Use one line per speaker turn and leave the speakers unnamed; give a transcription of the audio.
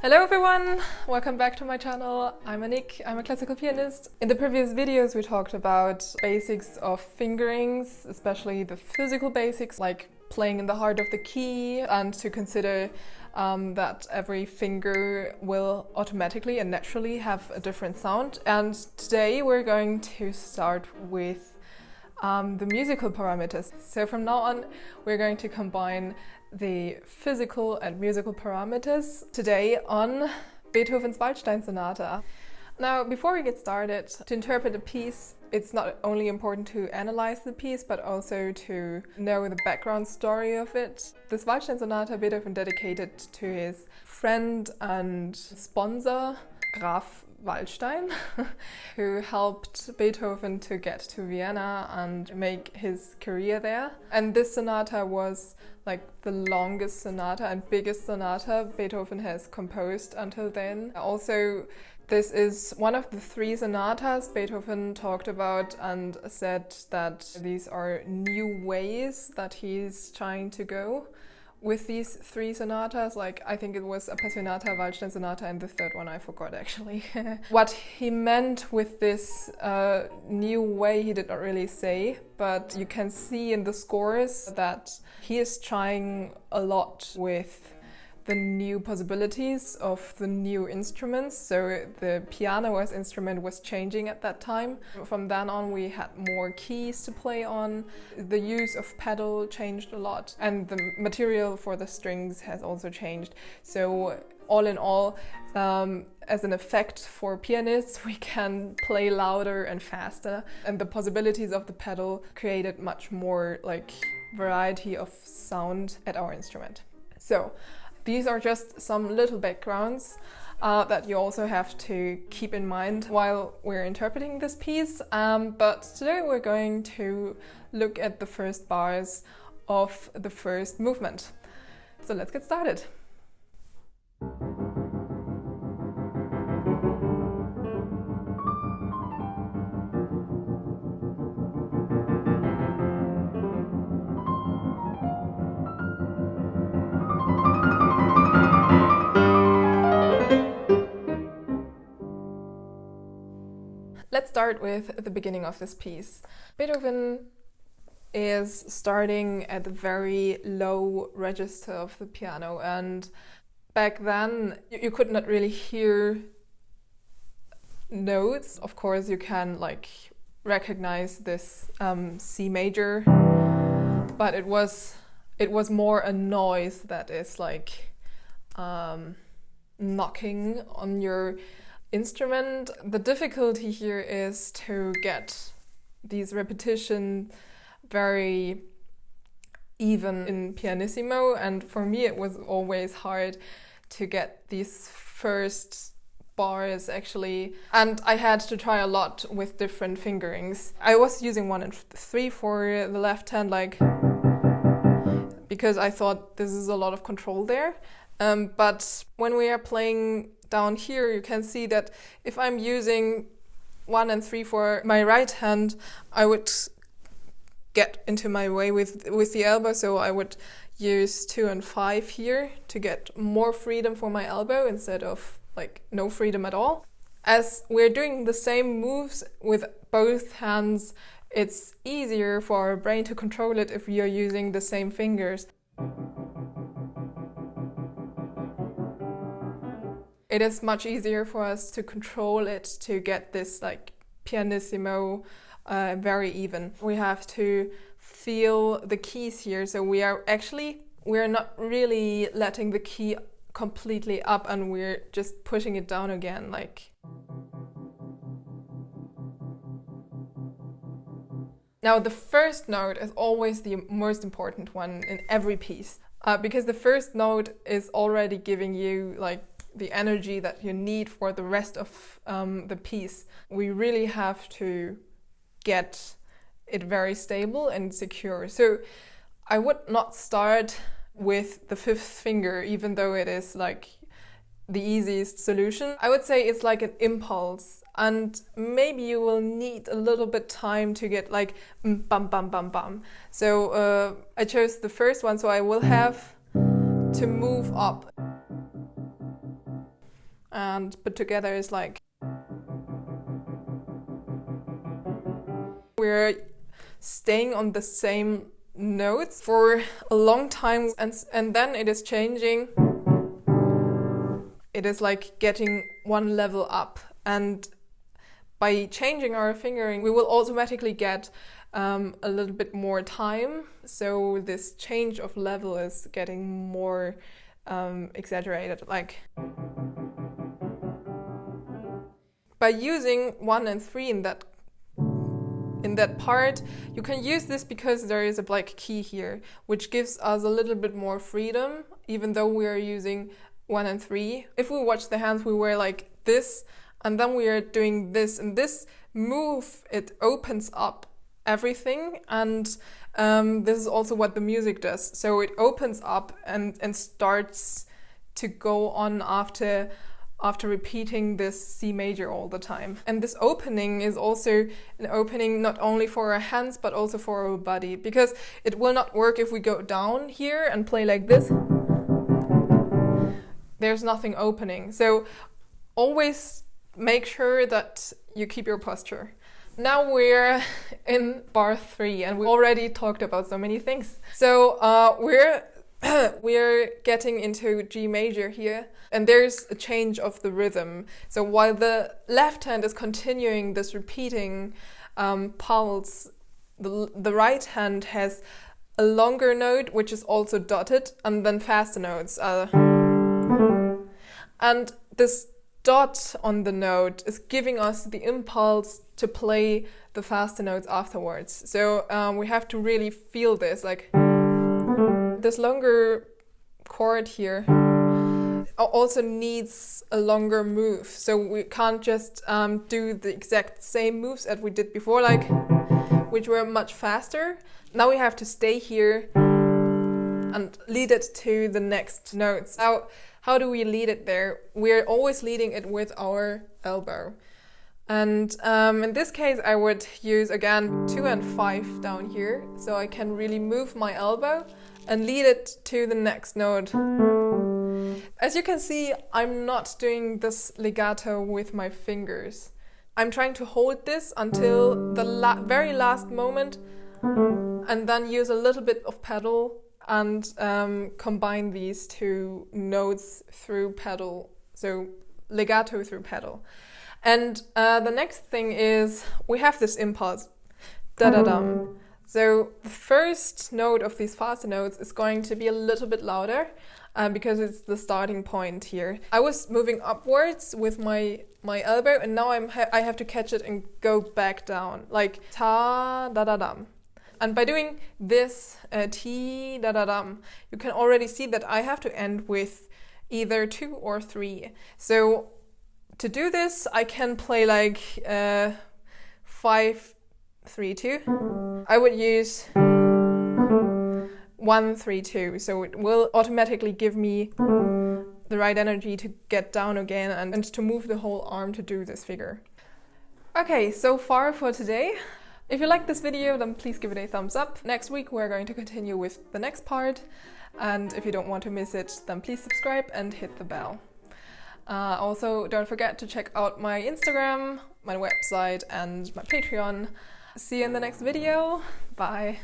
Hello everyone! Welcome back to my channel. I'm Anik, I'm a classical pianist. In the previous videos we talked about basics of fingerings, especially the physical basics like playing in the heart of the key, and to consider that every finger will automatically and naturally have a different sound. And today we're going to start with the musical parameters. So from now on we're going to combine the physical and musical parameters today on Beethoven's Waldsteinsonata. Now, before we get started, to interpret a piece, it's not only important to analyze the piece, but also to know the background story of it. This Waldsteinsonata Beethoven dedicated to his friend and sponsor, Graf Waldstein, who helped Beethoven to get to Vienna and make his career there. And this sonata was like the longest sonata and biggest sonata Beethoven has composed until then. Also, this is one of the three sonatas Beethoven talked about and said that these are new ways that he's trying to go with these three sonatas. Like, I think it was Appassionata, Waldsteinsonata, and the third one I forgot actually. What he meant with this new way he did not really say, but you can see in the scores that he is trying a lot with the new possibilities of the new instruments. So the piano as instrument was changing at that time. From then on we had more keys to play on. The use of pedal changed a lot, and the material for the strings has also changed. So all in all, as an effect for pianists, we can play louder and faster, and the possibilities of the pedal created much more like variety of sound at our instrument. So these are just some little backgrounds that you also have to keep in mind while we're interpreting this piece. But today we're going to look at the first bars of the first movement. So let's get started. Let's start with the beginning of this piece. Beethoven is starting at the very low register of the piano, and back then you could not really hear notes. Of course you can like recognize this C major, but it was more a noise that is like knocking on your instrument. The difficulty here is to get these repetition very even in pianissimo, and for me it was always hard to get these first bars actually, and I had to try a lot with different fingerings. I was using 1 and 3 for the left hand, like because I thought this is a lot of control there, but when we are playing down here, you can see that if I'm using 1 and 3 for my right hand, I would get into my way with the elbow, so I would use 2 and 5 here to get more freedom for my elbow instead of like no freedom at all. As we're doing the same moves with both hands, it's easier for our brain to control it if we are using the same fingers. It is much easier for us to control it, to get this like pianissimo very even. We have to feel the keys here, so we're not really letting the key completely up, and we're just pushing it down again, like. Now the first note is always the most important one in every piece, because the first note is already giving you like the energy that you need for the rest of the piece. We really have to get it very stable and secure. So I would not start with the 5th finger, even though it is like the easiest solution. I would say it's like an impulse, and maybe you will need a little bit time to get like bum bum bum bum. So I chose the first one, so I will have to move up. and put together is like we're staying on the same notes for a long time, and then it is changing. It is like getting one level up, and by changing our fingering we will automatically get a little bit more time, so this change of level is getting more exaggerated. Like by using 1 and 3 in that part, you can use this because there is a black key here, which gives us a little bit more freedom, even though we are using 1 and 3. If we watch the hands, we were like this, and then we are doing this, and this move, it opens up everything, and this is also what the music does. So it opens up and starts to go on after repeating this C major all the time. And this opening is also an opening not only for our hands but also for our body, because it will not work if we go down here and play like this. There's nothing opening. So always make sure that you keep your posture. Now we're in bar 3 and we already talked about so many things. So we're getting into G major here, and there's a change of the rhythm. So while the left hand is continuing this repeating pulse, the right hand has a longer note which is also dotted, and then faster notes. And this dot on the note is giving us the impulse to play the faster notes afterwards. So we have to really feel this, like this longer chord here also needs a longer move. So we can't just do the exact same moves as we did before, like which were much faster. Now we have to stay here and lead it to the next notes. Now, how do we lead it there? We're always leading it with our elbow. And in this case, I would use again 2 and 5 down here, so I can really move my elbow and lead it to the next note. As you can see, I'm not doing this legato with my fingers. I'm trying to hold this until the very last moment, and then use a little bit of pedal and combine these two notes through pedal, so legato through pedal. And the next thing is we have this impulse, da-da-dum. So the first note of these faster notes is going to be a little bit louder because it's the starting point here. I was moving upwards with my elbow, and now I have to catch it and go back down, like ta-da-da-dum. And by doing this ti-da-da-dum, you can already see that I have to end with either 2 or 3. So to do this, I can play like 5, 3, 2. I would use 1, 3, 2. So it will automatically give me the right energy to get down again and to move the whole arm to do this figure. Okay, so far for today. If you liked this video, then please give it a thumbs up. Next week we're going to continue with the next part, and if you don't want to miss it, then please subscribe and hit the bell. Also, don't forget to check out my Instagram, my website and my Patreon. See you in the next video. Bye!